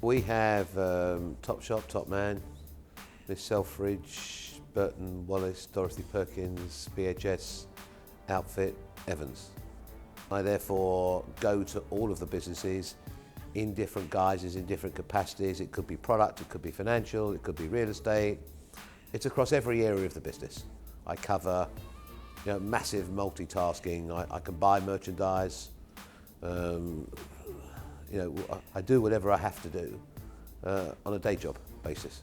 We have Topshop, Topman, Miss Selfridge, Burton, Wallis, Dorothy, Perkins, BHS, Outfit, Evans. I therefore go to all of the businesses in different guises, in different capacities. It could be product, it could be financial, it could be real estate. It's across every area of the business. I cover massive multitasking. I can buy merchandise. I do whatever I have to do on a day job basis.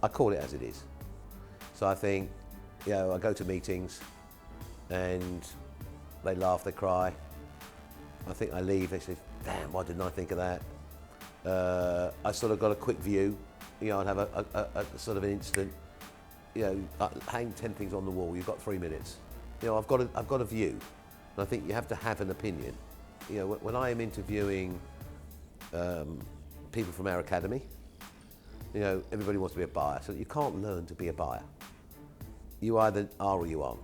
I call it as it is. So I think, I go to meetings and they laugh, they cry. I think I leave, they say, damn, why didn't I think of that? I sort of got a quick view, I'd have a sort of an instant, hang 10 things on the wall, you've got 3 minutes. I've got a view, and I think you have to have an opinion. When I am interviewing people from our academy, everybody wants to be a buyer, so you can't learn to be a buyer. You either are or you aren't.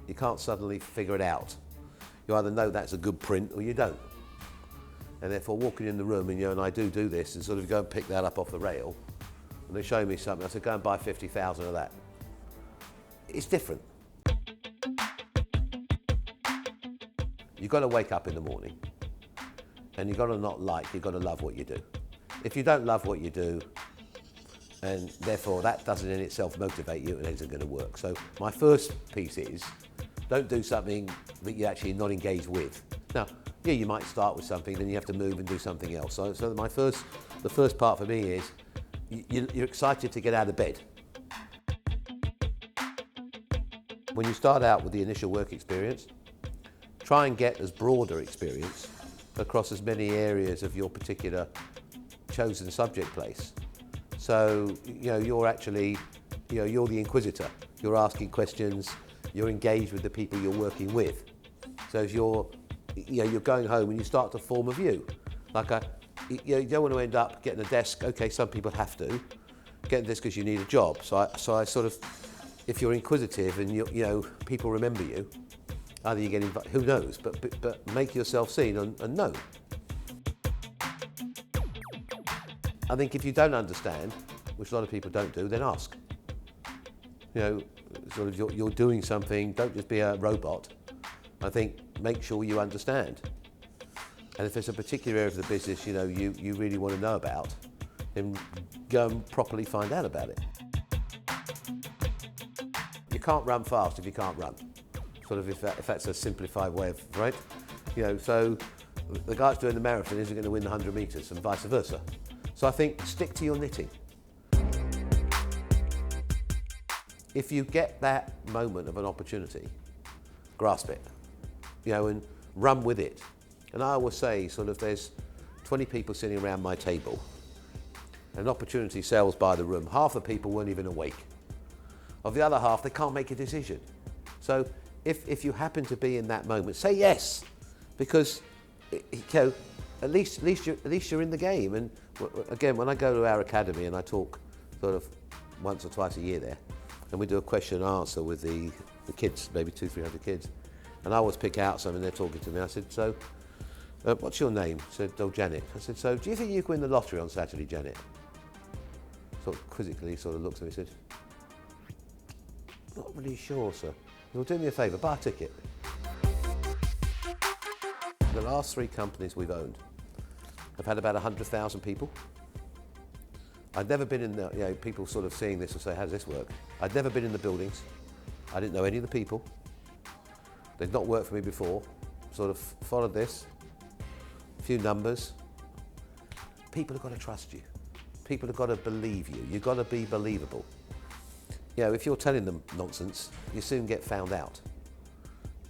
You can't suddenly figure it out. You either know that's a good print or you don't. And therefore walking in the room, and I do this, and sort of go and pick that up off the rail, and they show me something, I said, go and buy 50,000 of that. It's different. You've got to wake up in the morning, and you've got to you've got to love what you do. If you don't love what you do, and therefore that doesn't in itself motivate you, and it isn't going to work. So my first piece is, don't do something that you're actually not engaged with. Now, you might start with something, then you have to move and do something else. So the first part for me is, you're excited to get out of bed. When you start out with the initial work experience, try and get as broader experience across as many areas of your particular chosen subject place. So, you're actually, you're the inquisitor. You're asking questions, you're engaged with the people you're working with. So as you're going home and you start to form a view. You don't want to end up getting a desk, okay, some people have to, getting this because you need a job. So I sort of, if you're inquisitive and people remember you, either you get invited, who knows, but make yourself seen and known. I think if you don't understand, which a lot of people don't do, then ask. Sort of you're doing something, don't just be a robot. I think make sure you understand. And if there's a particular area of the business you really want to know about, then go and properly find out about it. You can't run fast if you can't run. Sort of if that's a simplified way of, right? So the guy that's doing the marathon isn't going to win the 100 metres and vice versa. So I think stick to your knitting. If you get that moment of an opportunity, grasp it, and run with it. And I always say, sort of, there's 20 people sitting around my table. An opportunity sells by the room. Half the people weren't even awake. Of the other half, they can't make a decision. So if you happen to be in that moment, say yes, because at least you're in the game. And again, when I go to our academy and I talk sort of once or twice a year there, and we do a question and answer with the kids, maybe 200-300 kids, and I always pick out something, they're talking to me. I said, so, what's your name? She said, oh, Janet. I said, so do you think you can win the lottery on Saturday, Janet? Sort of quizzically sort of looks at me and said, not really sure, sir. You'll do me a favour, buy a ticket. The last 3 companies we've owned have had about 100,000 people. I'd never been in the, people sort of seeing this will say, how does this work? I'd never been in the buildings. I didn't know any of the people. They'd not worked for me before. Sort of followed this, a few numbers. People have got to trust you. People have got to believe you. You've got to be believable. If you're telling them nonsense, you soon get found out.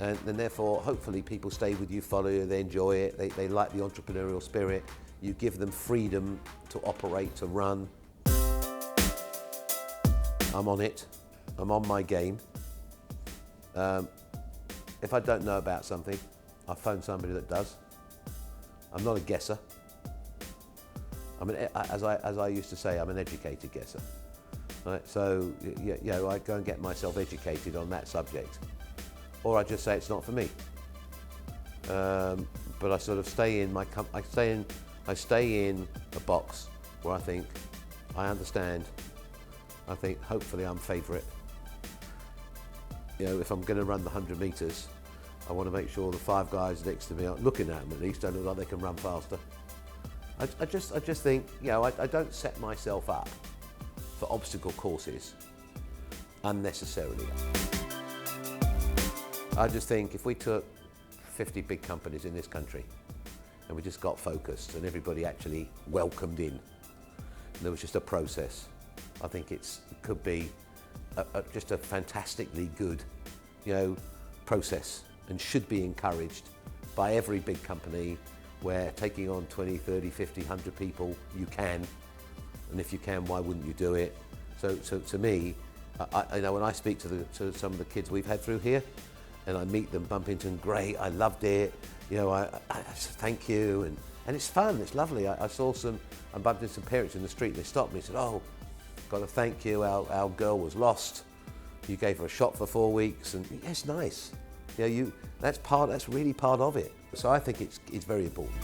And therefore, hopefully people stay with you, follow you, they enjoy it, they like the entrepreneurial spirit. You give them freedom to operate, to run. I'm on it. I'm on my game. If I don't know about something, I phone somebody that does. I'm not a guesser. As I used to say, I'm an educated guesser. Right? So, I go and get myself educated on that subject. Or I just say it's not for me. but I sort of stay in I stay in a box where I think I understand. I think hopefully I'm favourite. You know, if I'm going to run the 100 metres, I want to make sure the 5 guys next to me are looking at them at least, don't look like they can run faster. I just think, you know, I don't set myself up for obstacle courses unnecessarily. I just think if we took 50 big companies in this country and we just got focused and everybody actually welcomed in, and there was just a process, I think it could be just a fantastically good, you know, process, and should be encouraged by every big company, where taking on 20, 30, 50, 100 people, you can, and if you can, why wouldn't you do it? So to me, I know when I speak to some of the kids we've had through here, and I meet them, bump into them, great, I loved it, you know, I thank you, and it's fun, it's lovely. I bumped into some parents in the street, they stopped me and said, oh, got to thank you, our girl was lost, you gave her a shot for 4 weeks, and yeah, it's nice. You know, that's really part of it. So I think it's very important.